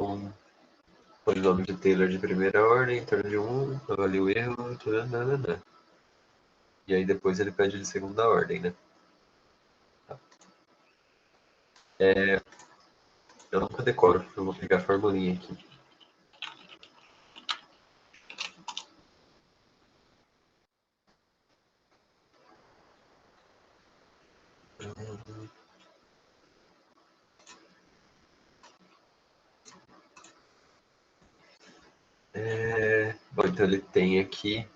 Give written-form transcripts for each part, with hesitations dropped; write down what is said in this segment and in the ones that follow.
um polinômio de Taylor de primeira ordem, em torno de 1, avalia o erro, nananã. E aí depois ele pede de segunda ordem, né? Tá. Eu nunca decoro, eu vou pegar a formulinha aqui. Bom, então ele tem aqui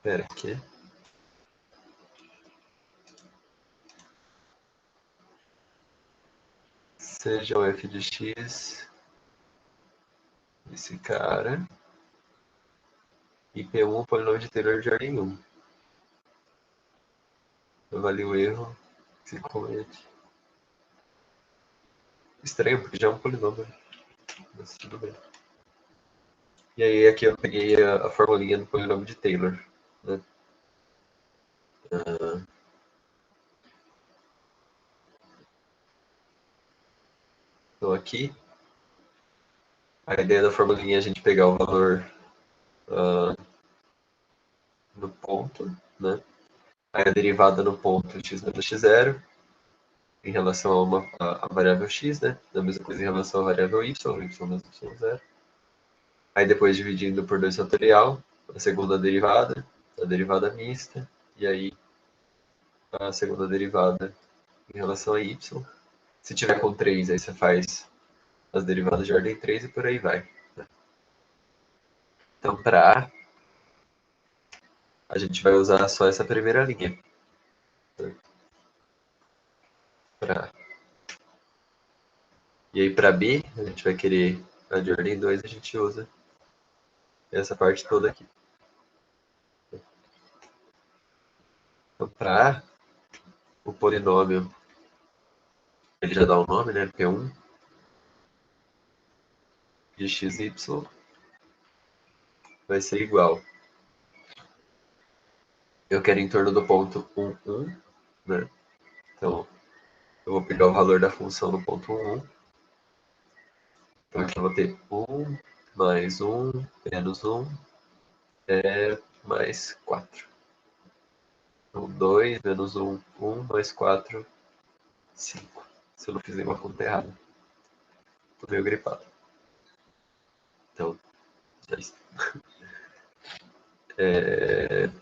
Pera, aqui. Seja o f de x, esse cara, e P1 polinômio de Taylor de ordem 1. Avalie o erro que se comete. Estranho, porque já é um polinômio. Mas tudo bem. E aí aqui eu peguei a formulinha do polinômio de Taylor. Né? Então aqui, a ideia da formulinha é a gente pegar o valor no ponto, né? Aí a derivada no ponto x menos x0, em relação a variável x, né? A mesma coisa em relação à variável y menos y0. Aí depois dividindo por 2 fatorial, a segunda derivada, a derivada mista, e aí a segunda derivada em relação a y. Se tiver com 3, aí você faz as derivadas de ordem 3 e por aí vai. Então, para A, a gente vai usar só essa primeira linha. Para A. E aí, para B, a gente vai querer a de ordem 2, a gente usa essa parte toda aqui. Então, para A, o polinômio, ele já dá um nome, né? P1 de xy vai ser igual. Eu quero em torno do ponto 1, 1, né? Então, eu vou pegar o valor da função no ponto 1. Então, aqui eu vou ter 1 mais 1 menos 1 mais 4. Então, 2 menos 1, 1 mais 4, 5. Se eu não fiz nenhuma conta errada. Tô meio gripado. Então, é isso.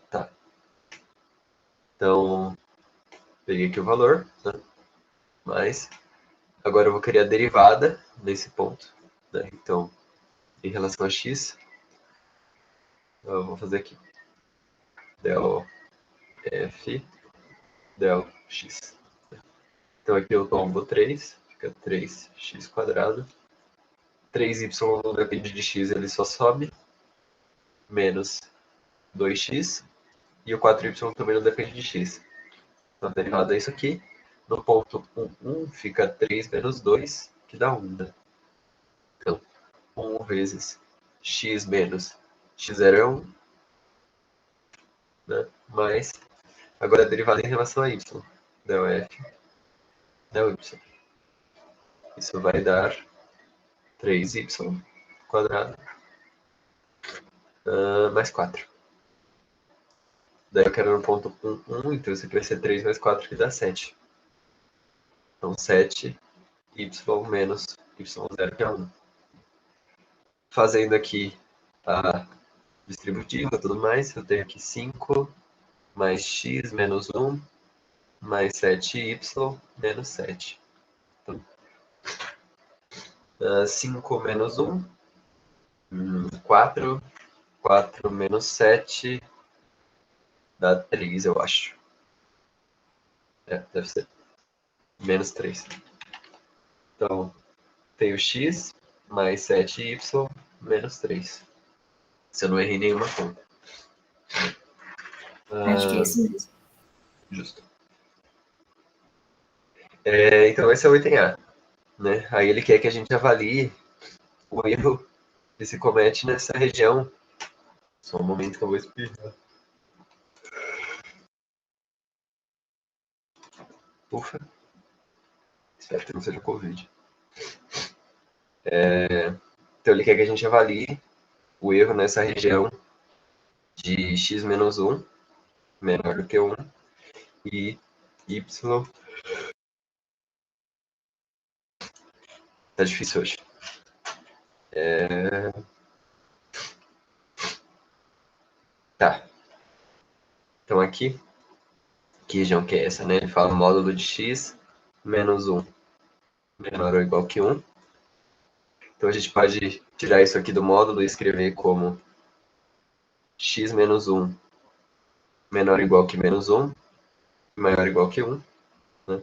Tá. Então, peguei aqui o valor, né? Mas, agora eu vou querer a derivada nesse ponto. Né? Então, em relação a x, eu vou fazer aqui. Del f del x. Então aqui eu tombo 3, fica 3x². 3y não depende de x, ele só sobe. Menos 2x. E o 4y também não depende de x. Então a derivada é isso aqui. No ponto 1, 1 fica 3 menos 2, que dá 1. Né? Então, 1 vezes x menos x0 é 1. Né? Mais, agora a derivada em relação a y. Del f del y. Isso vai dar 3y² mais 4. Daí eu quero no ponto 1, 1, então isso aqui vai ser 3 mais 4, que dá 7. Então 7y menos y0, que é 1. Fazendo aqui a distributiva e tudo mais, eu tenho aqui 5 mais x menos 1 mais 7y menos 7. Então, 5 menos 1, 4. 4 menos 7 dá 3, eu acho. Deve ser. Menos 3. Então, tenho x mais 7y menos 3. Se eu não errei nenhuma conta. Acho que é isso mesmo. Justo. Então, esse é o item A. Né? Aí ele quer que a gente avalie o erro que se comete nessa região. Só um momento que eu vou espirrar. Ufa. Espero que não seja Covid. Então ele quer que a gente avalie o erro nessa região de x menos 1, menor do que 1, e y. Tá difícil hoje. Tá. Então aqui, que região que é essa, né? Ele fala módulo de x menos 1 menor ou igual que 1. Então a gente pode tirar isso aqui do módulo e escrever como x menos 1 menor ou igual que menos 1, maior ou igual que 1. Né?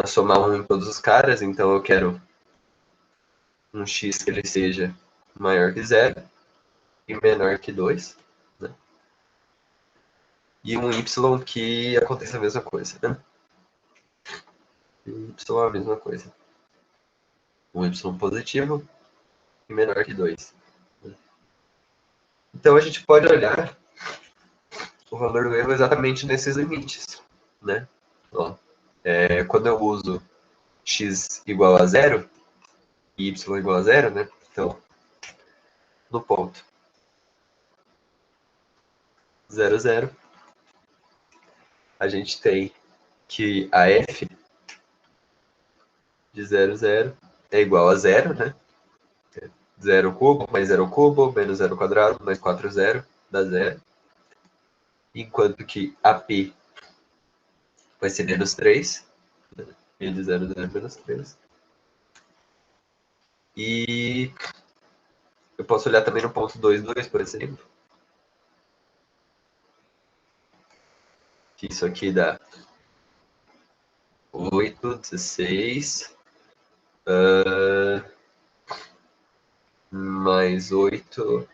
Somar 1 em todos os caras, então eu quero um x que ele seja maior que 0 e menor que 2. Né? E um y que aconteça a mesma coisa. Né? E y é a mesma coisa. Um y positivo e menor que 2. Então a gente pode olhar o valor do erro exatamente nesses limites. Né? Ó, quando eu uso x igual a 0 e y igual a 0, né? Então, no ponto 0, 0, a gente tem que a f de 0, 0 é igual a 0, né? 0 cubo mais 0 cubo, menos 0 quadrado, mais 4, 0, dá 0. Enquanto que a p vai ser menos 3. P de 0, 0, menos 3. E eu posso olhar também no ponto 2, 2, por exemplo. Que isso aqui dá 8, 16, mais 8,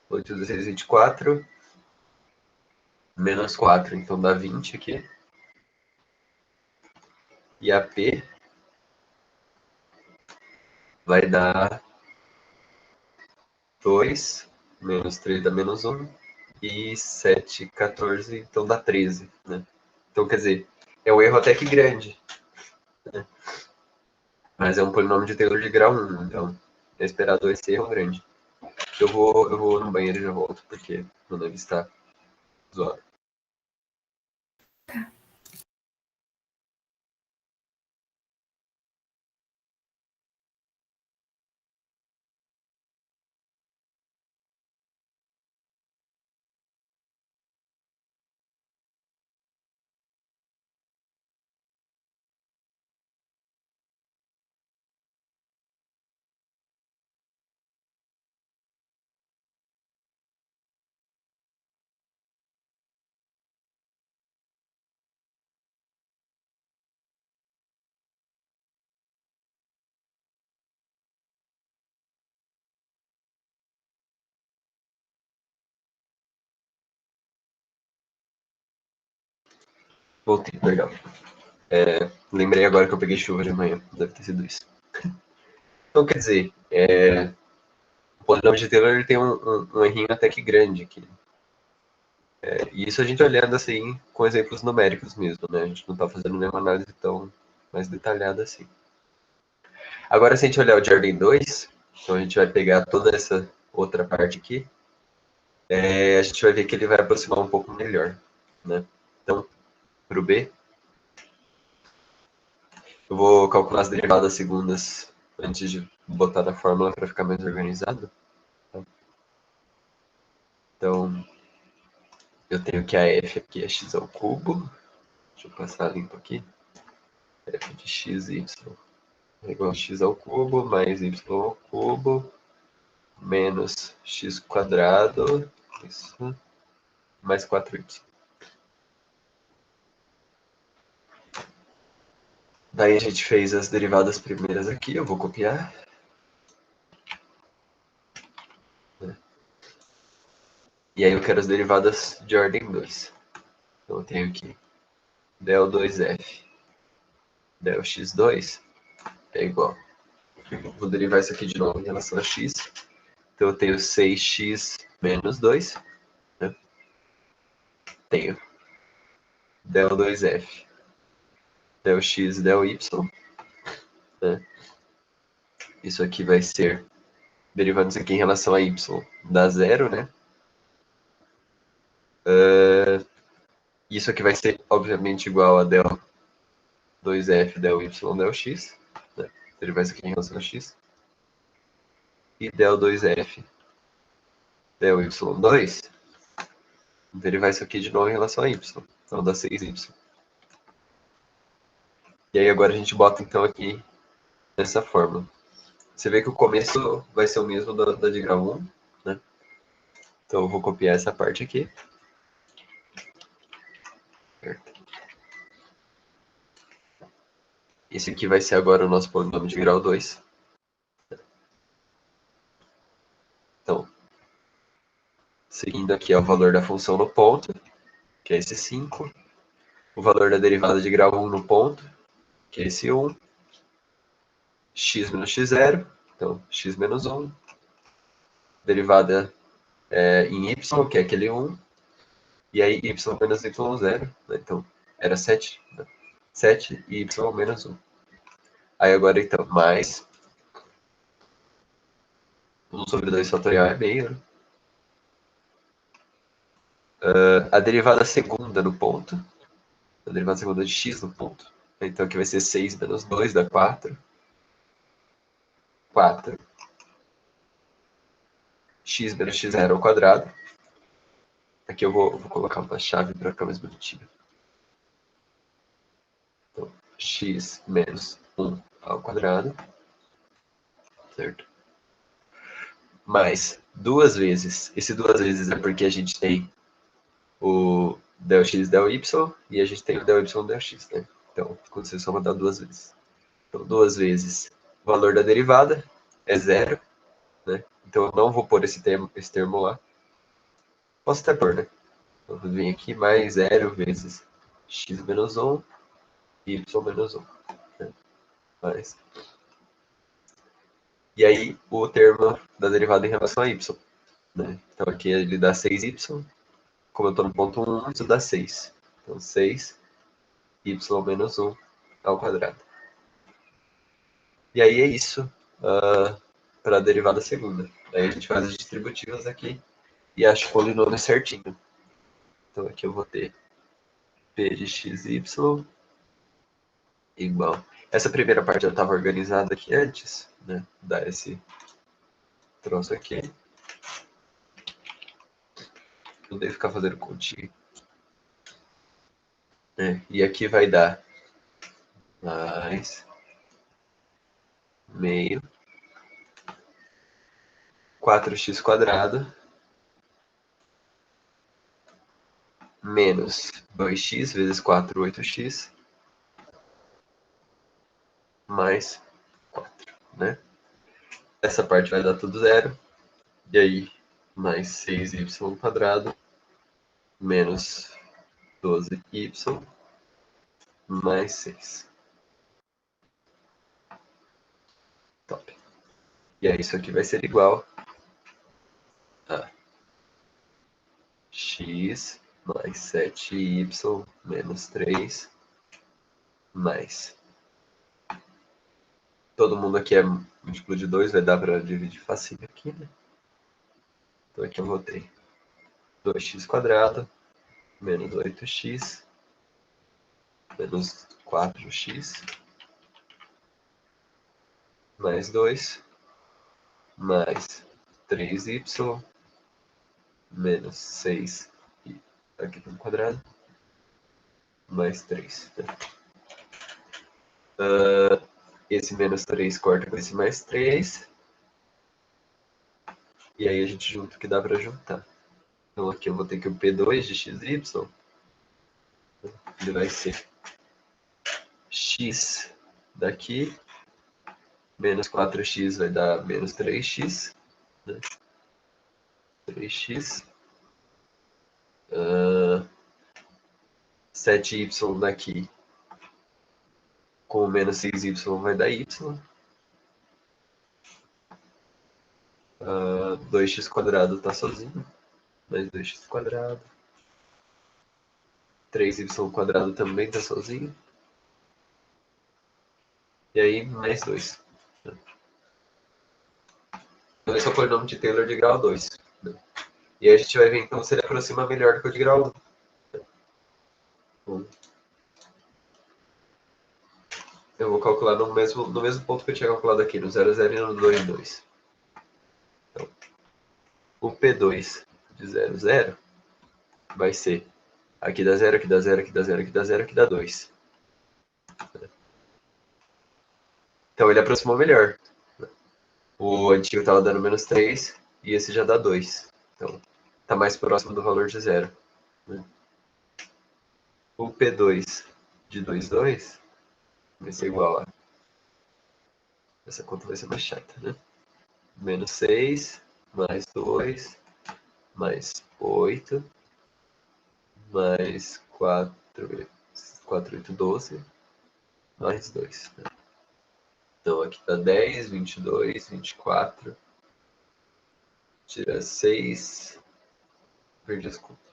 8, 16, 24, menos 4, então dá 20 aqui. E a P vai dar 2, menos 3 dá menos 1, e 7, 14, então dá 13. Né? Então, quer dizer, é um erro até que grande. Né? Mas é um polinômio de Taylor de grau 1, então é esperado esse erro grande. Eu vou no banheiro e já volto, porque meu nariz está zoado. Voltei, legal. Lembrei agora que eu peguei chuva de manhã, deve ter sido isso. Então, quer dizer, o polinômio de Taylor ele tem um errinho até que grande aqui. E isso a gente olhando assim com exemplos numéricos mesmo, né? A gente não está fazendo nenhuma análise tão mais detalhada assim. Agora, se a gente olhar o de ordem 2, então a gente vai pegar toda essa outra parte aqui, a gente vai ver que ele vai aproximar um pouco melhor, né? Então, para o B, eu vou calcular as derivadas segundas antes de botar na fórmula para ficar mais organizado. Então, eu tenho que a f aqui é x ao cubo. Deixa eu passar limpo aqui. F de x, y é igual a x ao cubo mais y ao cubo menos x quadrado, isso, mais 4y. Daí a gente fez as derivadas primeiras aqui, eu vou copiar. E aí eu quero as derivadas de ordem 2. Então eu tenho aqui del 2f del x2 é igual. Vou derivar isso aqui de novo em relação a x. Então eu tenho 6x menos 2. Né? Tenho del 2f, del x, del y, né? Isso aqui vai ser, derivando isso aqui em relação a y, dá zero, né? Isso aqui vai ser, obviamente, igual a del 2f, del y, del x, né? Derivar isso aqui em relação a x. E del 2f, del y2, derivar isso aqui de novo em relação a y. Então dá 6y. E aí agora a gente bota então aqui dessa forma. Você vê que o começo vai ser o mesmo da de grau 1, né? Então eu vou copiar essa parte aqui. Certo. Esse aqui vai ser agora o nosso polinômio de grau 2. Então, seguindo aqui é o valor da função no ponto, que é esse 5. O valor da derivada de grau 1 no ponto, que é esse 1. X menos x0, então x menos 1. Derivada em y, que é aquele 1. E aí y menos y0, né? Então era 7. Né? 7 e y menos 1. Aí agora então, mais 1 sobre 2 fatorial é meio, né? A derivada segunda no ponto, a derivada segunda de x no ponto. Então aqui vai ser 6 menos 2 dá 4. 4. X menos x0 ao quadrado. Aqui eu vou colocar uma chave para ficar mais bonitinho. Então, x menos 1 ao quadrado. Certo? Mais duas vezes. Esse duas vezes é porque a gente tem o del x, del y, e a gente tem o del y, del x, né? Então, quando você soma, dá duas vezes. Então, duas vezes o valor da derivada é zero, né? Então, eu não vou pôr esse termo lá. Posso até pôr, né? Então, eu venho aqui mais zero vezes x menos 1, y menos 1. Né? Mais. E aí, o termo da derivada em relação a y. Né? Então, aqui ele dá 6y. Como eu estou no ponto 1, isso dá 6. Então, 6 y menos 1 ao quadrado. E aí é isso para a derivada segunda. Aí a gente faz as distributivas aqui e acha o polinômio certinho. Então aqui eu vou ter p de xy igual. Essa primeira parte já estava organizada aqui antes, né? Dá esse troço aqui. Não devo ficar fazendo continha. E aqui vai dar mais meio 4x quadrado menos 2x vezes 4, 8x, mais 4, né? Essa parte vai dar tudo zero. E aí, mais 6y quadrado menos 12y mais 6. Top. E aí, isso aqui vai ser igual a x mais 7y menos 3 mais. Todo mundo aqui é múltiplo de 2, vai dar para dividir facinho aqui, né? Então aqui eu vou ter 2x quadrado menos 8x menos 4x mais 2 mais 3y menos 6 aqui no quadrado mais 3. Né? Esse menos 3 corta com esse mais 3. E aí a gente junta o que dá para juntar. Então aqui eu vou ter que o P2 de xy, ele vai ser x daqui, menos 4x vai dar menos 3x. Né? 3x. 7y daqui com menos 6y vai dar y. 2x quadrado está sozinho, mais 2x quadrado. 3y² também está sozinho. E aí, mais 2. Então, esse é o polinômio de Taylor de grau 2. E aí a gente vai ver então se ele aproxima melhor do que o de grau 1. Eu vou calcular no mesmo ponto que eu tinha calculado aqui, no 0, 0 e no 2, 2. Então, o P2 de 0, 0 vai ser aqui dá 0, aqui dá 0, aqui dá 0, aqui dá 0, aqui dá 2. Então ele aproximou melhor. O antigo estava dando menos 3 e esse já dá 2. Então está mais próximo do valor de 0. O P2 de 2, 2 vai ser igual a... Essa conta vai ser mais chata, né? Menos 6, mais 2, mais 8, mais 4, 4, 8, 12, mais 2. Né? Então aqui dá 10, 22, 24, tira 6, perdi as contas.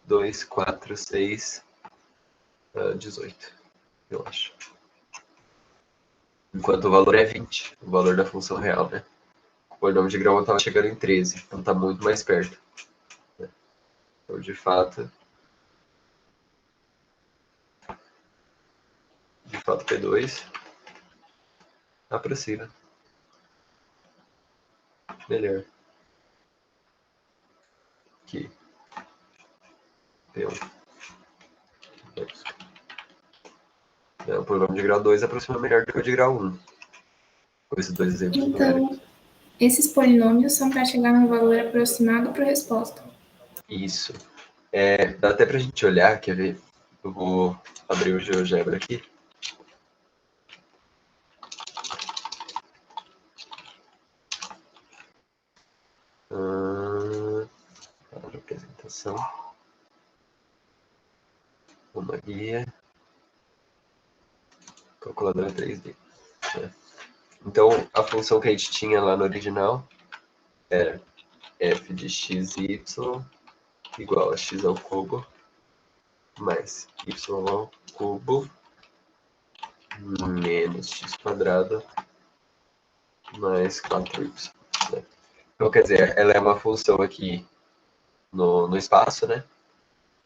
2, 4, 6, 18, eu acho. Enquanto o valor é 20, o valor da função real, né? O polinômio de grau 1 estava chegando em 13, então está muito mais perto. Então, de fato, P2 aproxima melhor que P1. O polinômio de grau 2 aproxima melhor do que o de grau 1. Com esses dois exemplos numéricos. Então, esses polinômios são para chegar num valor aproximado para a resposta. Isso. Dá até para a gente olhar, quer ver? Eu vou abrir o GeoGebra aqui. A apresentação. Uma guia. Calculadora 3D. Então, a função que a gente tinha lá no original era f de xy igual a x ao cubo mais y ao cubo menos x² mais 4y. Né? Então, quer dizer, ela é uma função aqui no espaço, né?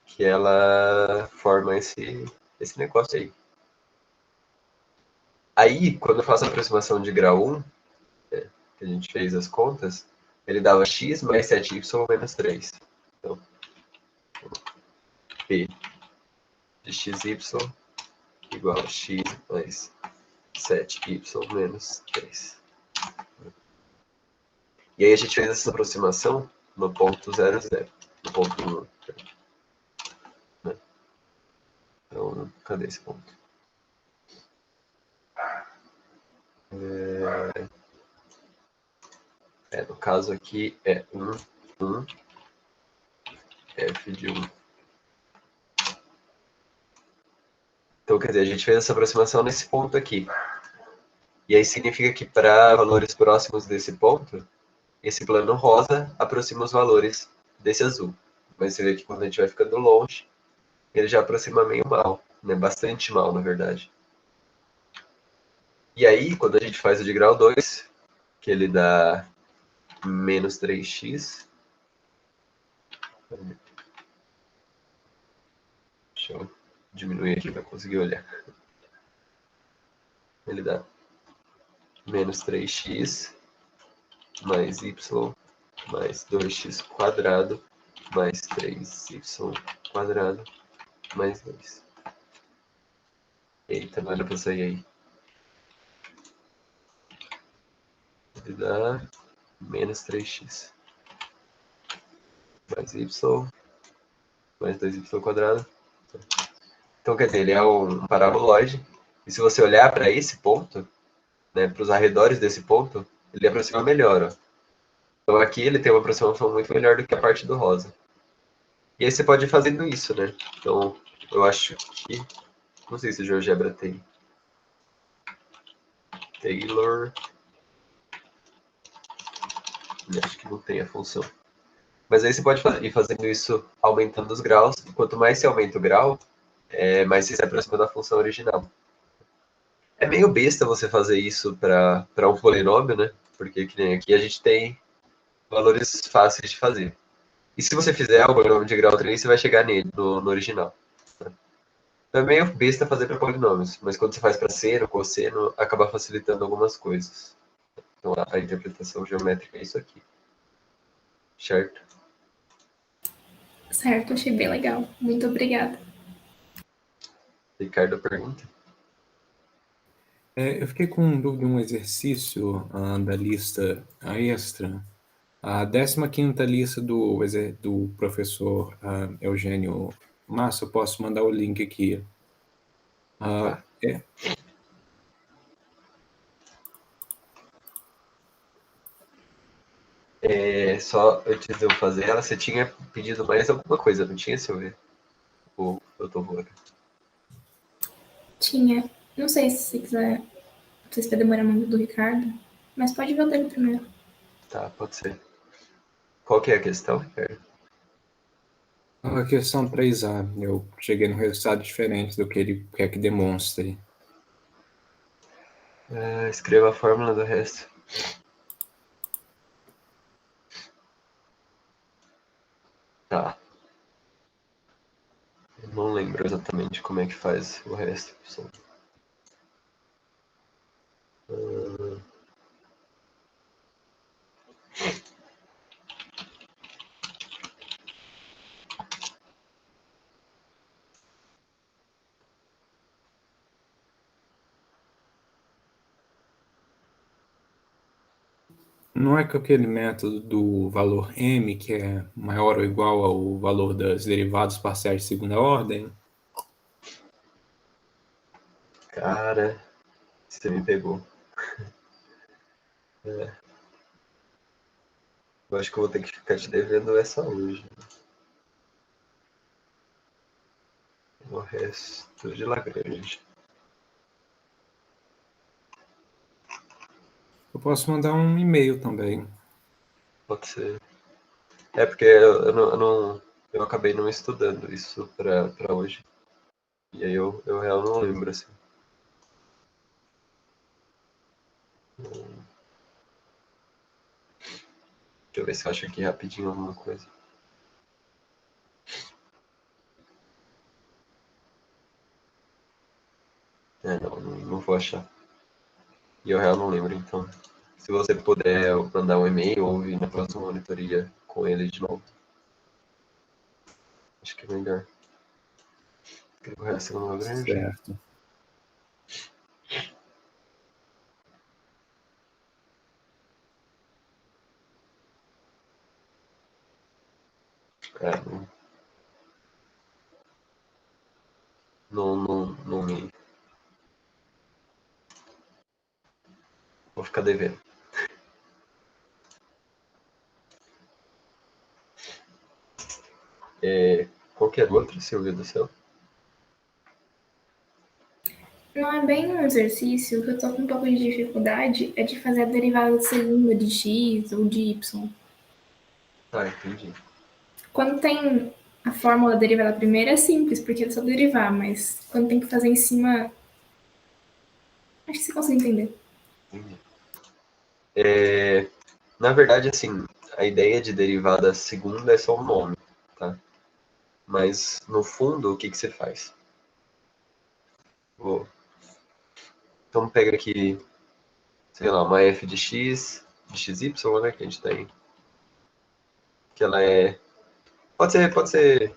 Que ela forma esse negócio aí. Aí, quando eu faço a aproximação de grau 1, que a gente fez as contas, ele dava x mais 7y menos 3. Então, P de xy igual a x mais 7y menos 3. E aí a gente fez essa aproximação no ponto 0, 0. No ponto 1. Né? Então, cadê esse ponto? No caso aqui é 1, 1, f de 1. Então, quer dizer, a gente fez essa aproximação nesse ponto aqui. E aí significa que para valores próximos desse ponto, esse plano rosa aproxima os valores desse azul. Mas você vê que quando a gente vai ficando longe, ele já aproxima meio mal, né? Bastante mal, na verdade. E aí, quando a gente faz o de grau 2, que ele dá menos 3x. Deixa eu diminuir aqui para conseguir olhar. Ele dá menos 3x mais y mais 2x² mais 3y² mais 2. Eita, não era para sair aí. Ele dá menos 3x mais y mais 2y². Então, quer dizer, ele é um paraboloide. E se você olhar para esse ponto, né, para os arredores desse ponto, ele aproxima melhor. Ó. Então aqui ele tem uma aproximação muito melhor do que a parte do rosa. E aí você pode ir fazendo isso, né? Então, eu acho que... Não sei se o GeoGebra tem. Taylor... Acho que não tem a função. Mas aí você pode ir fazendo isso aumentando os graus. Quanto mais você aumenta o grau, mais você se aproxima da função original. É meio besta você fazer isso para um polinômio, né? Porque que nem aqui a gente tem valores fáceis de fazer. E se você fizer o polinômio de grau 3, você vai chegar nele, no original. Então é meio besta fazer para polinômios, mas quando você faz para seno, cosseno, acaba facilitando algumas coisas. Então a interpretação geométrica é isso aqui. Certo? Certo, achei bem legal. Muito obrigada. Ricardo pergunta. Eu fiquei com dúvida um exercício da lista extra. A 15ª lista do professor Eugênio Massa, eu posso mandar o link aqui. Tá. Só antes de eu fazer ela, você tinha pedido mais alguma coisa, não tinha, Silvia? Ou eu tô voando? Tinha. Não sei se você quiser. Não sei se vai demorar muito do Ricardo. Mas pode ver o dele primeiro. Tá, pode ser. Qual que é a questão, Ricardo? A questão 3A, eu cheguei num resultado diferente do que ele quer que demonstre. Escreva a fórmula do resto. Tá. Eu não lembro exatamente como é que faz o resto. Não é com aquele método do valor m, que é maior ou igual ao valor das derivadas parciais de segunda ordem? Cara, você me pegou. Eu acho que eu vou ter que ficar te devendo essa hoje. O resto de Lagrange. Eu posso mandar um e-mail também. Pode ser. É porque eu acabei não estudando isso pra hoje. E aí eu real não lembro, assim. Deixa eu ver se eu acho aqui rapidinho alguma coisa. Não vou achar. E eu real não lembro, então. Se você puder mandar um e-mail ou vir na próxima monitoria com ele de novo. Acho que é melhor. Escreva a reação Lagrange. Certo. É, não me. Vou ficar devendo. Qualquer outra, Silvia do céu? Não é bem um exercício, o que eu tô com um pouco de dificuldade é de fazer a derivada segunda de x ou de y. Tá, entendi. Quando tem a fórmula da derivada primeira é simples, porque é só derivar, mas quando tem que fazer em cima. Acho que você consegue entender. Entendi. Na verdade, assim, a ideia de derivada segunda é só um nome, tá? Mas, no fundo, o que que você faz? Então, pega aqui, sei lá, uma f de xy, né, que a gente tem. Que ela é... pode ser,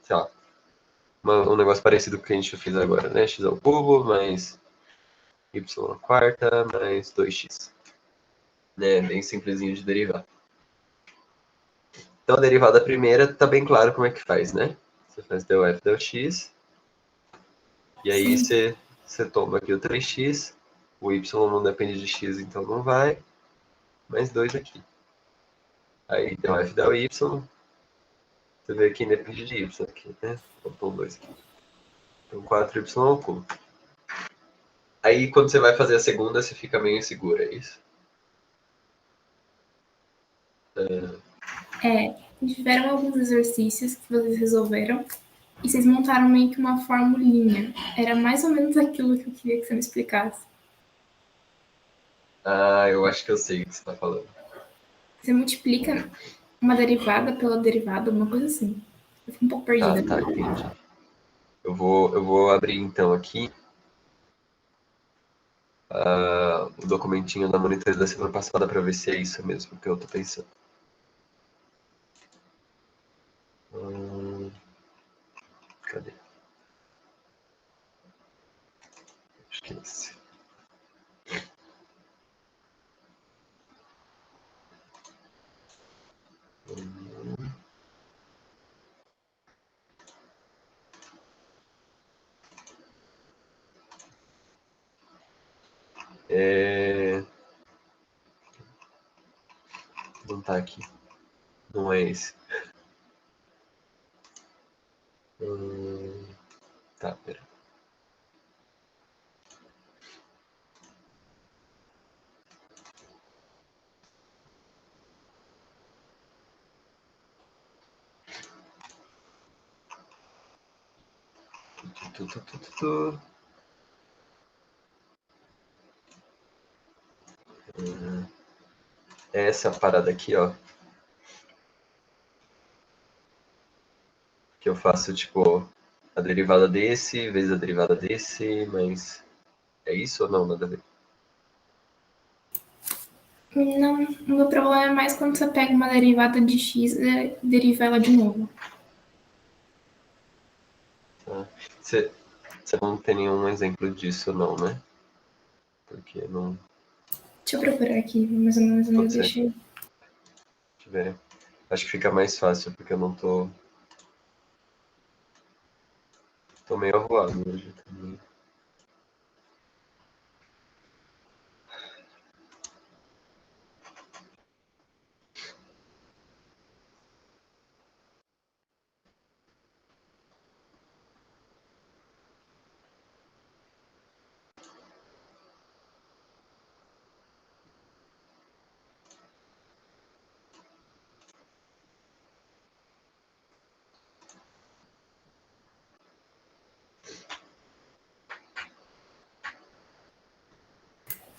sei lá, um negócio parecido com o que a gente fez agora, né? X ao cubo mais y à quarta mais 2x. Né? Bem simplesinho de derivar. Então, a derivada primeira tá bem claro como é que faz, né? Você faz del f del x, e aí Sim. você toma aqui o 3x, o y não depende de x, então não vai, mais 2 aqui. Aí del f del y, você vê que depende de y aqui, né? Faltou 2 aqui. Então 4y ao cubo. Aí quando você vai fazer a segunda, você fica meio inseguro, é isso? É. tiveram alguns exercícios que vocês resolveram e vocês montaram meio que uma formulinha. Era mais ou menos aquilo que eu queria que você me explicasse. Ah, eu acho que eu sei o que você está falando. Você multiplica uma derivada pela derivada, uma coisa assim. Eu fico um pouco perdida. Tá, entendi. Eu vou abrir então aqui o documentinho da monitoria da semana passada para ver se é isso mesmo que eu tô pensando. Cadê? Acho que é esse. Não tá aqui. Não é esse. Tá, pera. Tu. É essa parada aqui, ó. Que eu faço, tipo, a derivada desse, vezes a derivada desse, mas... É isso ou não? Nada a ver. Não, o meu problema é mais quando você pega uma derivada de x e deriva ela de novo. Tá? Você não tem nenhum exemplo disso, não, né? Porque não... Deixa eu procurar aqui, mais ou menos onde eu Pode ser. deixei. Deixa eu ver. Acho que fica mais fácil, porque eu não tô... Tô meio avoado hoje também.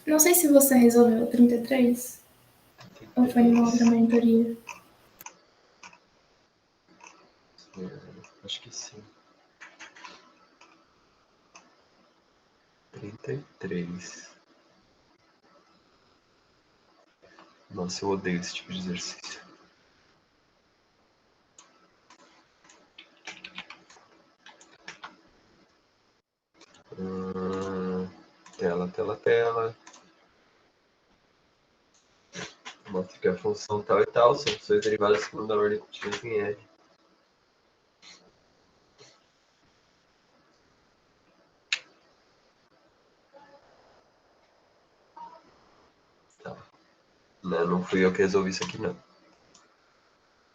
Não sei se você resolveu o 33 ou foi numa outra mentoria. Acho que sim. 33. Nossa, eu odeio esse tipo de exercício. Tela. Mostra que a função tal e tal são funções derivadas de segunda ordem contidas em R. Tá. Não fui eu que resolvi isso aqui, não.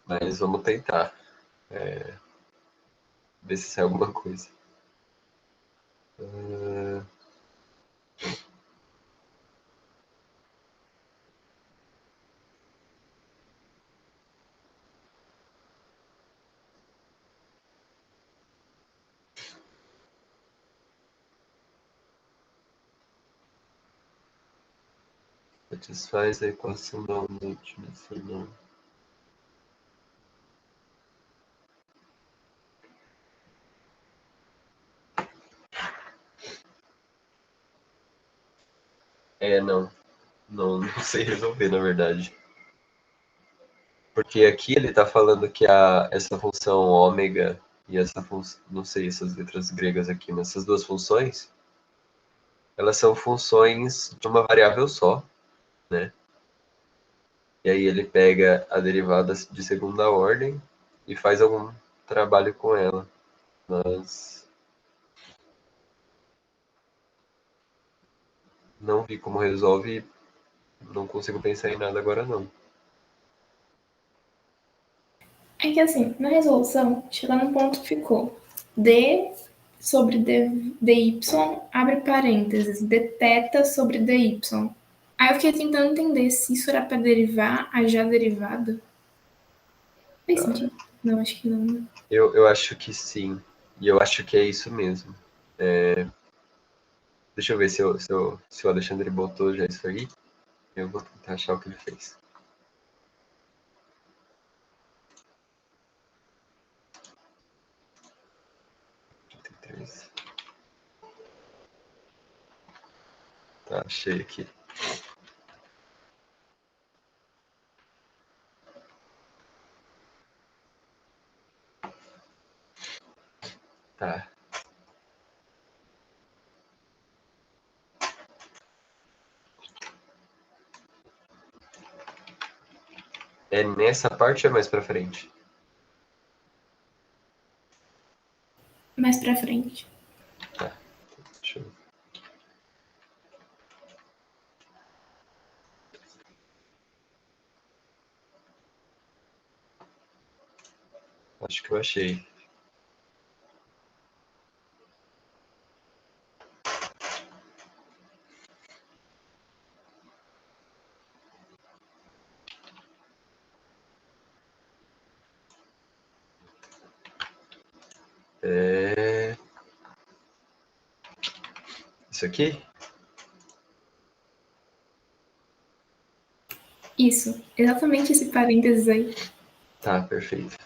Mas vamos tentar. Ver se sai alguma coisa. Satisfaz a equação da onda multidimensional. Não sei resolver, na verdade. Porque aqui ele está falando que essa função ômega e essa função, não sei essas letras gregas aqui, mas essas duas funções, elas são funções de uma variável só, né? E aí ele pega a derivada de segunda ordem e faz algum trabalho com ela. Mas não vi como resolve, não consigo pensar em nada agora não. É que assim, na resolução, chegou num ponto que ficou d sobre dy, abre parênteses, dθ sobre dy. Aí eu fiquei tentando entender se isso era para derivar a já derivada. Faz sentido? Não, acho que não. Eu acho que sim. E eu acho que é isso mesmo. Deixa eu ver se o Alexandre botou já isso aí. Eu vou tentar achar o que ele fez. Tá, achei aqui. Tá. É nessa parte ou é mais pra frente? Mais pra frente. Tá. Deixa eu... Acho que eu achei. Isso aqui? Isso, exatamente esse parênteses aí. Tá, perfeito.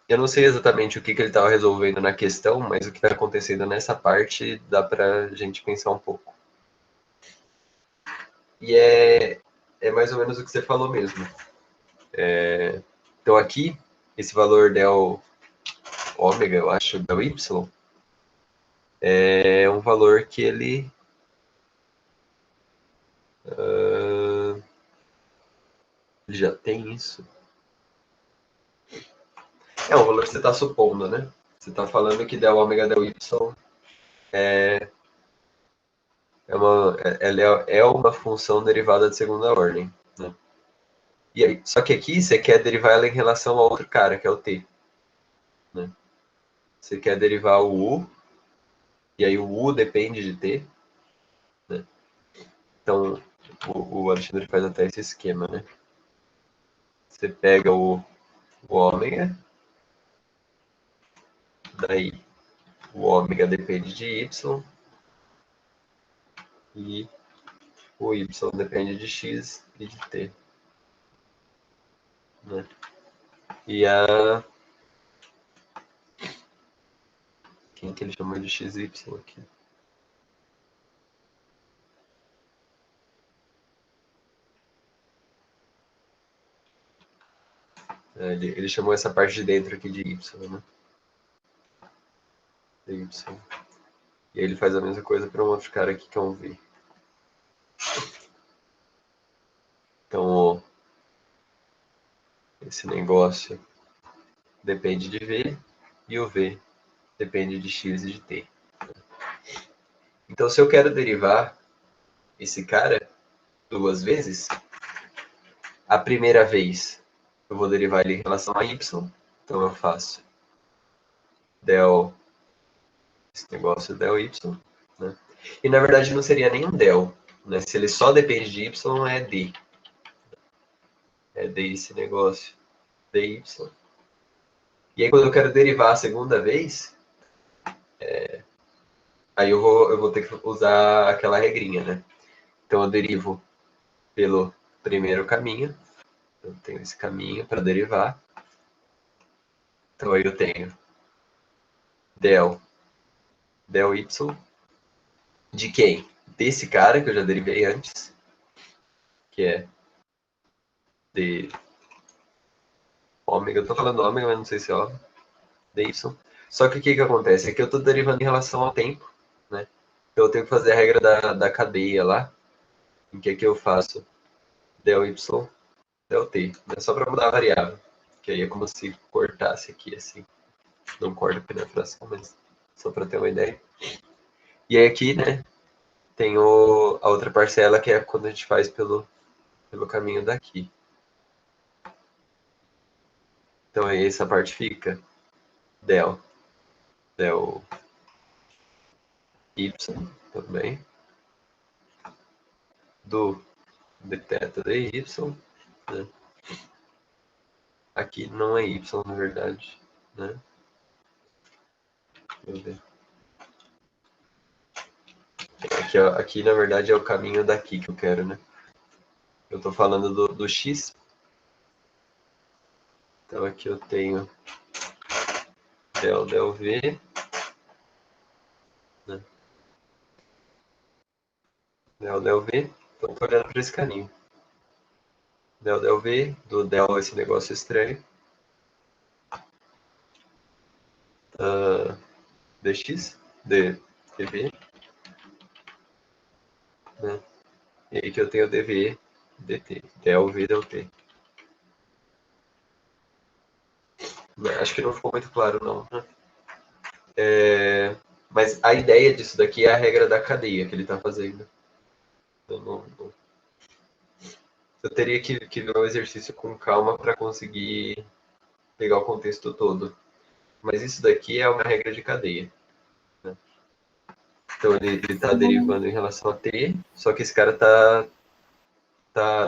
Eu não sei exatamente o que ele estava resolvendo na questão, mas o que está acontecendo nessa parte dá para a gente pensar um pouco. E é mais ou menos o que você falou mesmo. Então aqui, esse valor del ômega, eu acho, del y, é um valor que ele já tem isso. É um valor que você está supondo, né? Você está falando que del ômega del y é uma função derivada de segunda ordem. Né? E aí, só que aqui você quer derivar ela em relação a outro cara, que é o t. Né? Você quer derivar o u, e aí o u depende de t. Né? Então, o Alexandre faz até esse esquema, né? Você pega o ômega, daí o ômega depende de y, e o y depende de x e de t. Né? E a... Quem que ele chamou de x e y aqui? Ele chamou essa parte de dentro aqui de y, né? De y. E aí ele faz a mesma coisa para um outro cara aqui que é um v. Então, esse negócio depende de v e o v depende de x e de t. Então, se eu quero derivar esse cara duas vezes, a primeira vez eu vou derivar ele em relação a y, então eu faço del, esse negócio del y, né? E na verdade não seria nem um del, né? Se ele só depende de y, é d. É d esse negócio, dy. E aí quando eu quero derivar a segunda vez, aí eu vou ter que usar aquela regrinha, né? Então eu derivo pelo primeiro caminho, eu tenho esse caminho para derivar, então aí eu tenho del y de quem? Desse cara que eu já derivei antes, que é de ômega, eu tô falando ômega, mas não sei se é ômega, dy. Só que o que acontece? É que eu estou derivando em relação ao tempo, né? Então eu tenho que fazer a regra da cadeia lá, em que eu faço del y, del t. É só para mudar a variável, que aí é como se cortasse aqui, assim. Não corta porque não é fração, mas só para ter uma ideia. E aí aqui, né, tem a outra parcela, que é quando a gente faz pelo caminho daqui. Então aí essa parte fica del y também, do d θ dy, né? Aqui não é y, na verdade, né? Deixa eu ver. Aqui, ó, aqui, na verdade, é o caminho daqui que eu quero, né? Eu estou falando do x. Então, aqui eu tenho del v, né? Del v. Então, estou olhando para esse caminho. Del v, do del esse negócio estranho. Dx, dv, né? E aí que eu tenho dv, dt, del v, del t. Acho que não ficou muito claro, não, né? Mas a ideia disso daqui é a regra da cadeia que ele está fazendo. Eu teria que ver o exercício com calma para conseguir pegar o contexto todo. Mas isso daqui é uma regra de cadeia, né? Então ele está derivando em relação a t, só que esse cara tá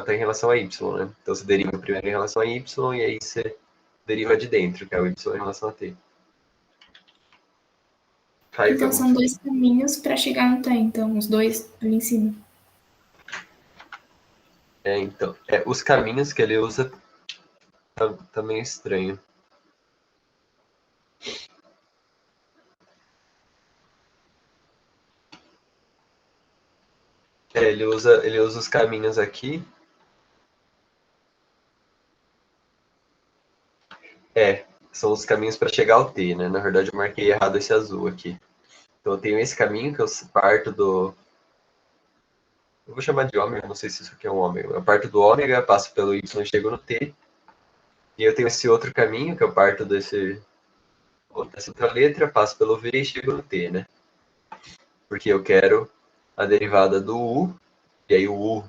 em relação a y, né? Então você deriva primeiro em relação a y e aí você deriva de dentro, que é o y em relação a t. Caiu Então são dois caminhos para chegar no T, então, os dois ali em cima. Então, os caminhos que ele usa tá meio estranho. Ele usa os caminhos aqui. São os caminhos para chegar ao T, né? Na verdade, eu marquei errado esse azul aqui. Então, eu tenho esse caminho que eu parto do... Eu vou chamar de ômega, não sei se isso aqui é um ômega. Eu parto do ômega, passo pelo y e chego no T. E eu tenho esse outro caminho que eu parto dessa outra letra, passo pelo V e chego no T, né? Porque eu quero a derivada do U. E aí o U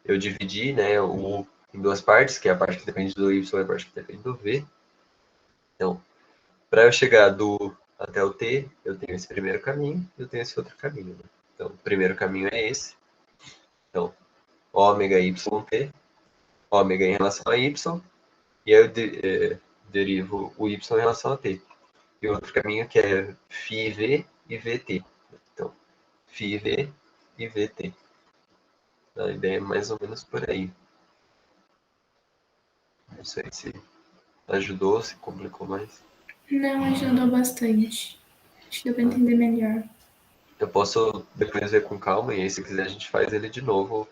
eu dividi, né, o U em duas partes, que é a parte que depende do Y e a parte que depende do V. Então, para eu chegar do U até o T, eu tenho esse primeiro caminho e eu tenho esse outro caminho, né? Então, o primeiro caminho é esse. Então, ômega YT, ômega em relação a Y, e aí eu derivo o Y em relação a T. E o outro caminho que é φV e VT. Então, φV e VT. A ideia é mais ou menos por aí. Não sei se ajudou, se complicou mais. Não, ajudou bastante. Acho que deu para entender melhor. Eu posso depois ver com calma e aí se quiser a gente faz ele de novo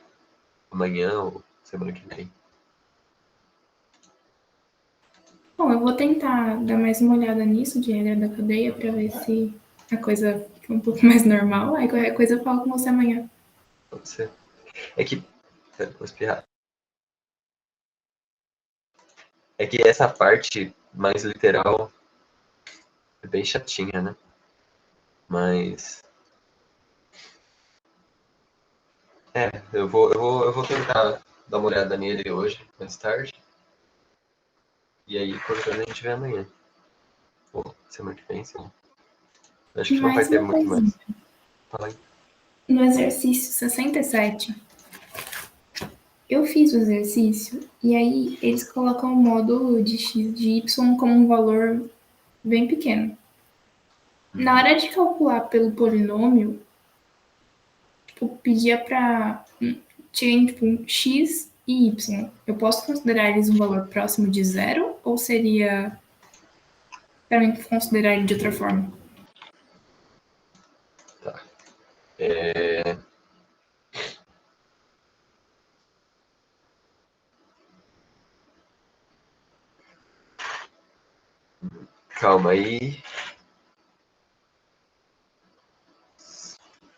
amanhã ou semana que vem. Bom, eu vou tentar dar mais uma olhada nisso de regra da cadeia para ver se a coisa fica um pouco mais normal. Aí qualquer coisa eu falo com você amanhã. Pode ser. É que... Vou espirrar. É que essa parte mais literal é bem chatinha, né? Mas... eu vou tentar dar uma olhada nele hoje, mais tarde. E aí, qualquer coisa a gente vê amanhã. Ou semana que vem, sim. Acho que não vai Mais ter uma muito coisinha. mais. Fala aí. No exercício 67, eu fiz o exercício e aí eles colocam o módulo de x de y como um valor bem pequeno. Na hora de calcular pelo polinômio, tipo, pedia para tinha tipo x e y. Eu posso considerar eles um valor próximo de zero ou seria para mim considerar ele de outra forma? Tá. Calma aí.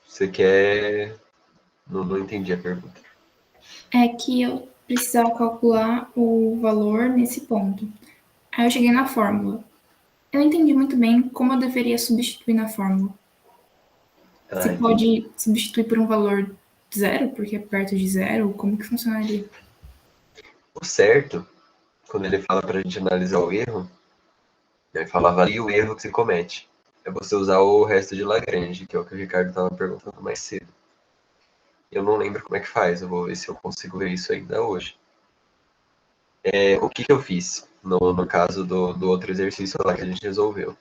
Você quer... Não entendi a pergunta. É que eu precisava calcular o valor nesse ponto. Aí eu cheguei na fórmula. Eu não entendi muito bem como eu deveria substituir na fórmula. Se Entendi. pode substituir por um valor zero, porque é perto de zero, como que funcionaria? O certo, quando ele fala para a gente analisar o erro, ele fala avalie o erro que se comete. É você usar o resto de Lagrange, que é o que o Ricardo estava perguntando mais cedo. Eu não lembro como é que faz, eu vou ver se eu consigo ver isso ainda hoje. O que eu fiz no caso do outro exercício lá que a gente resolveu?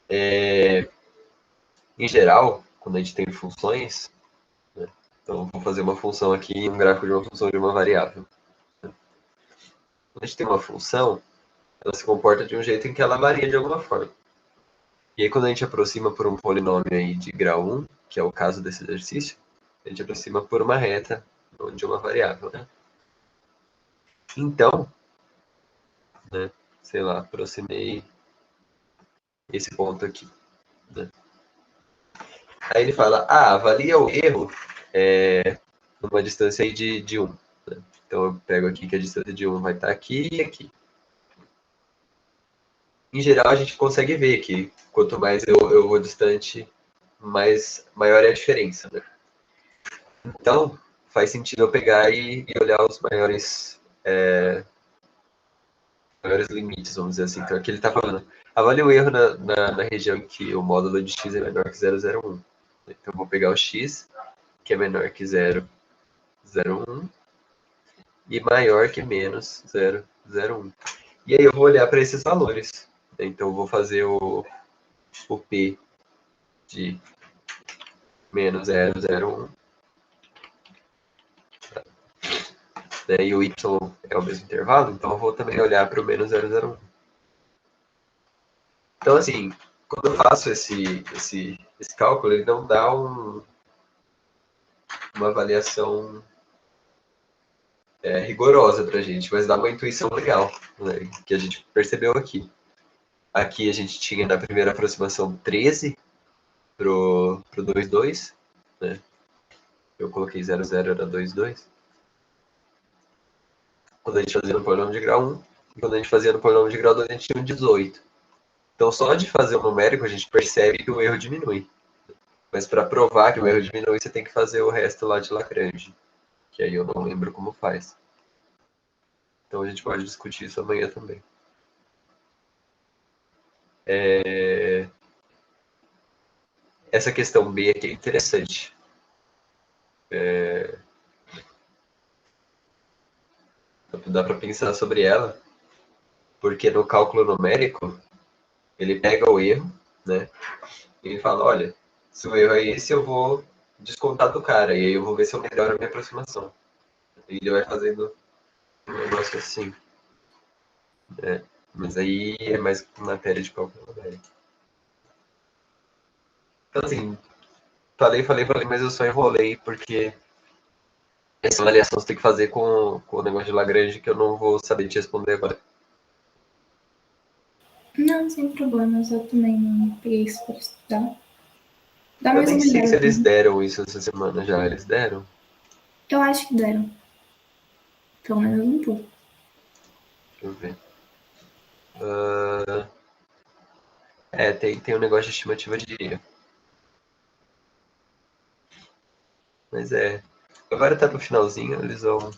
Em geral, quando a gente tem funções, né, então vou fazer uma função aqui, um gráfico de uma função de uma variável. Quando a gente tem uma função, ela se comporta de um jeito em que ela varia de alguma forma. E aí quando a gente aproxima por um polinômio aí de grau 1, que é o caso desse exercício, a gente aproxima por uma reta de uma variável, né? Então, né, sei lá, aproximei esse ponto aqui, né? Aí ele fala, avalia o erro numa distância aí de 1. Né? Então eu pego aqui que a distância de 1 vai estar aqui e aqui. Em geral, a gente consegue ver que quanto mais eu vou distante, maior é a diferença, né? Então, faz sentido eu pegar e olhar os maiores limites, vamos dizer assim. Então, aqui ele está falando, avalie o erro na região em que o módulo de x é menor que 0,01. Então, eu vou pegar o x, que é menor que 0,01, e maior que menos 0,01. E aí eu vou olhar para esses valores. Então, eu vou fazer o P de menos 0,01. Né, e o y é o mesmo intervalo, então eu vou também olhar para o menos 0,01. Então, assim, quando eu faço esse cálculo, ele não dá uma avaliação rigorosa para a gente, mas dá uma intuição legal, né, que a gente percebeu aqui. Aqui a gente tinha na primeira aproximação 13 para o 2,2, né? Eu coloquei 0,0 era 2,2. Quando a gente fazia no polinômio de grau 1, e quando a gente fazia no polinômio de grau 2, a gente tinha um 18. Então, só de fazer o numérico, a gente percebe que o erro diminui. Mas para provar que o erro diminui, você tem que fazer o resto lá de Lagrange, que aí eu não lembro como faz. Então, a gente pode discutir isso amanhã também. Essa questão B aqui é interessante. Dá para pensar sobre ela, porque no cálculo numérico, ele pega o erro, né? E ele fala, olha, se o erro é esse, eu vou descontar do cara, e aí eu vou ver se eu melhoro a minha aproximação. E ele vai fazendo um negócio assim. Mas aí é mais matéria de cálculo numérico. Então, assim, falei, mas eu só enrolei, porque essa avaliação você tem que fazer com o negócio de Lagrange, que eu não vou saber te responder agora. Não, sem problemas, eu também não peguei isso para estudar. Dá Eu mais nem uma sei se ideia. eles deram isso essa semana já. Eles deram? Eu acho que deram. Pelo menos um pouco. Deixa eu ver. Tem um negócio de estimativa de erro. Mas agora tá no finalzinho, eles vão...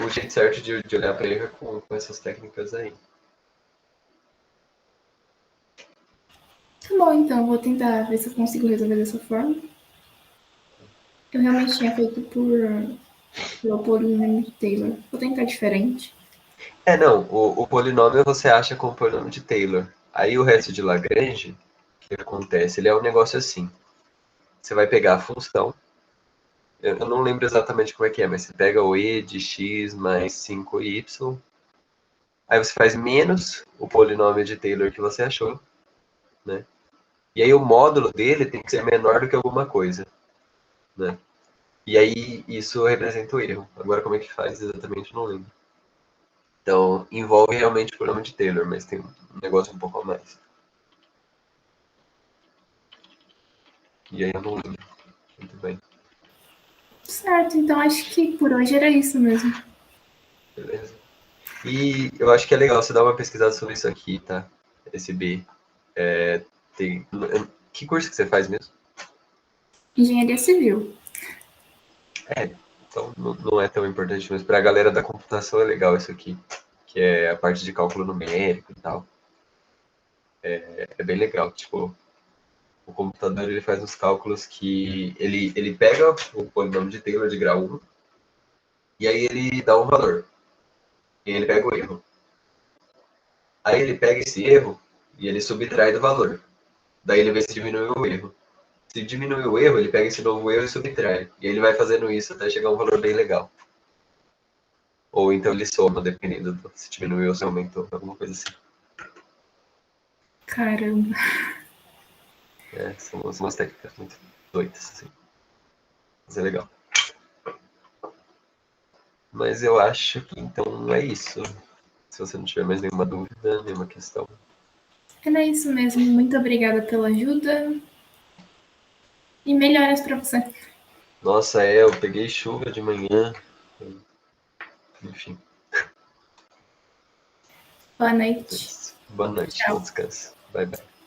O jeito certo de olhar para erro é com essas técnicas aí. Tá bom, então, vou tentar ver se eu consigo resolver dessa forma. Eu realmente tinha feito pelo polinômio de Taylor. Vou tentar diferente. Não, o polinômio você acha com o polinômio de Taylor. Aí o resto de Lagrange, o que acontece? Ele é um negócio assim. Você vai pegar a função, eu não lembro exatamente como é que é, mas você pega o e de x mais 5y, aí você faz menos o polinômio de Taylor que você achou, né? E aí o módulo dele tem que ser menor do que alguma coisa, né? E aí isso representa o erro. Agora como é que faz exatamente, não lembro. Então, envolve realmente o polinômio de Taylor, mas tem um negócio um pouco a mais. E aí eu não lembro muito bem. Certo, então acho que por hoje era isso mesmo. Beleza? E eu acho que é legal você dar uma pesquisada sobre isso aqui, tá? Esse B. Que curso que você faz mesmo? Engenharia civil. Então não é tão importante, mas para a galera da computação é legal isso aqui, que é a parte de cálculo numérico e tal. É bem legal. Tipo, o computador ele faz uns cálculos que ele pega o polinômio de Taylor de grau 1 e aí ele dá um valor. E ele pega o erro. Aí ele pega esse erro e ele subtrai do valor. Daí ele vê se diminui o erro. Se diminui o erro, ele pega esse novo erro e subtrai. E ele vai fazendo isso até chegar a um valor bem legal. Ou então ele soma, dependendo se diminuiu ou se aumentou, alguma coisa assim. Caramba. São umas técnicas muito doidas, assim. Mas é legal. Mas eu acho que então é isso. Se você não tiver mais nenhuma dúvida, nenhuma questão. Era isso mesmo. Muito obrigada pela ajuda. E melhoras pra você. Nossa, eu peguei chuva de manhã. Enfim. Boa noite. Boa noite, Tchau. bom descanso. Bye, bye.